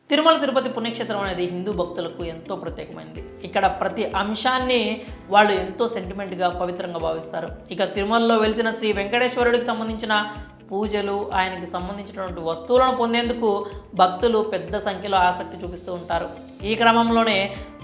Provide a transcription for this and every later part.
తిరుమల తిరుపతి పుణ్యక్షేత్రం అనేది హిందూ భక్తులకు ఎంతో ప్రత్యేకమైనది. ఇక్కడ ప్రతి అంశాన్ని వాళ్ళు ఎంతో సెంటిమెంట్గా పవిత్రంగా భావిస్తారు. ఇక తిరుమలలో వెలిసిన శ్రీ వెంకటేశ్వరుడికి సంబంధించిన పూజలు, ఆయనకి సంబంధించినటువంటి వస్తువులను పొందేందుకు భక్తులు పెద్ద సంఖ్యలో ఆసక్తి చూపిస్తూ ఉంటారు. ఈ క్రమంలోనే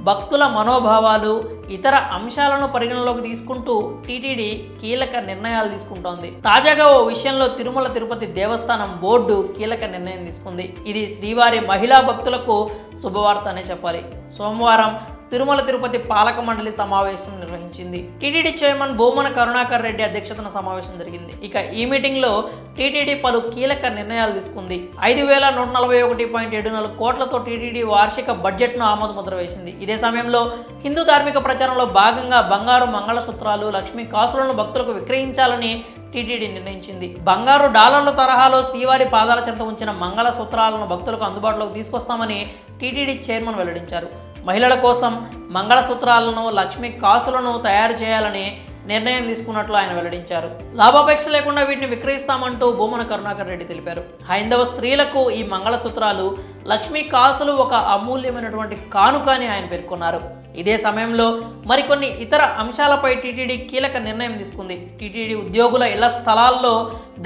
భక్తుల మనోభావాలు, ఇతర అంశాలను పరిగణలోకి తీసుకుంటూ టీటీడీ కీలక నిర్ణయాలు తీసుకుంటోంది. తాజాగా ఓ విషయంలో తిరుమల తిరుపతి దేవస్థానం బోర్డు కీలక నిర్ణయం తీసుకుంది. ఇది శ్రీవారి మహిళా భక్తులకు శుభవార్త అనే చెప్పాలి. సోమవారం తిరుమల తిరుపతి పాలక మండలి సమావేశం నిర్వహించింది. టీటీడీ చైర్మన్ బొమ్మన కరుణాకర్ రెడ్డి అధ్యక్షతన సమావేశం జరిగింది. ఇక ఈ మీటింగ్లో టీటీడీ పలు కీలక నిర్ణయాలు తీసుకుంది. 5,141.74 కోట్లతో టీటీడీ వార్షిక బడ్జెట్ను ఆమోద ముద్ర వేసింది. ఇదే సమయంలో హిందూ ధార్మిక ప్రచారంలో భాగంగా బంగారు మంగళసూత్రాలు, లక్ష్మీ కాసులను భక్తులకు విక్రయించాలని టీటీడీ నిర్ణయించింది. బంగారు డాలర్ల తరహాలో శ్రీవారి పాదాల చెంత ఉంచిన మంగళ సూత్రాలను భక్తులకు అందుబాటులోకి తీసుకొస్తామని టీటీడీ చైర్మన్ వెల్లడించారు. మహిళల కోసం మంగళసూత్రాలను, లక్ష్మీ కాసులను తయారు చేయాలని నిర్ణయం తీసుకున్నట్లు ఆయన వెల్లడించారు. లాభాపేక్ష లేకుండా వీటిని విక్రయిస్తామంటూ బొమ్మన కరుణాకర్ రెడ్డి తెలిపారు. హైందవ స్త్రీలకు ఈ మంగళసూత్రాలు, లక్ష్మీ కాసులు ఒక అమూల్యమైనటువంటి కానుక అని ఆయన పేర్కొన్నారు. ఇదే సమయంలో మరికొన్ని ఇతర అంశాలపై టీటీడీ కీలక నిర్ణయం తీసుకుంది. టీటీడీ ఉద్యోగుల ఇళ్ల స్థలాల్లో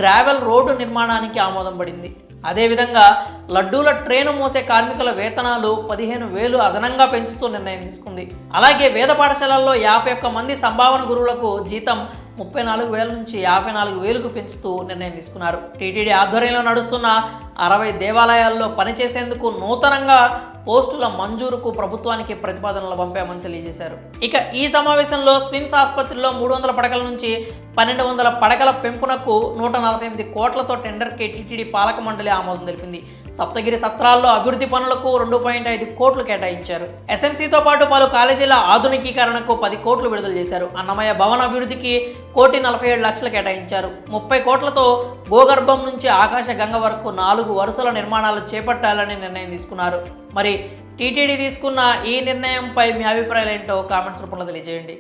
గ్రావెల్ రోడ్డు నిర్మాణానికి ఆమోదం పడింది. అదేవిధంగా లడ్డూల ట్రేను మోసే కార్మికుల వేతనాలు 15,000 అదనంగా పెంచుతూ నిర్ణయం తీసుకుంది. అలాగే వేద పాఠశాలల్లో 51 మంది సంభావన గురువులకు జీతం 34,000 నుంచి 54,000కు పెంచుతూ నిర్ణయం తీసుకున్నారు. టీటీడీ ఆధ్వర్యంలో నడుస్తున్న 60 దేవాలయాల్లో పనిచేసేందుకు నూతనంగా పోస్టుల మంజూరుకు ప్రభుత్వానికి ప్రతిపాదనలు పంపామని తెలియజేశారు. ఇక ఈ సమావేశంలో స్విమ్స్ ఆసుపత్రిలో 300 పడకల నుంచి 1,200 పడకల పెంపునకు 148 కోట్లతో టెండర్కి టీటీడీ పాలక మండలి ఆమోదం తెలిపింది. సప్తగిరి సత్రాల్లో అభివృద్ధి పనులకు 2.5 కోట్లు కేటాయించారు. ఎస్ఎంసీతో పాటు పలు కాలేజీల ఆధునికీకరణకు 10 కోట్లు విడుదల చేశారు. అన్నమయ్య భవన అభివృద్ధికి 1,47,00,000 కేటాయించారు. 30 కోట్లతో గోగర్భం నుంచి ఆకాశ గంగ వరకు 4 వరుసల నిర్మాణాలు చేపట్టాలని నిర్ణయం తీసుకున్నారు. మరి టీటీడీ తీసుకున్న ఈ నిర్ణయంపై మీ అభిప్రాయాలు ఏంటో కామెంట్స్ రూపంలో తెలియజేయండి.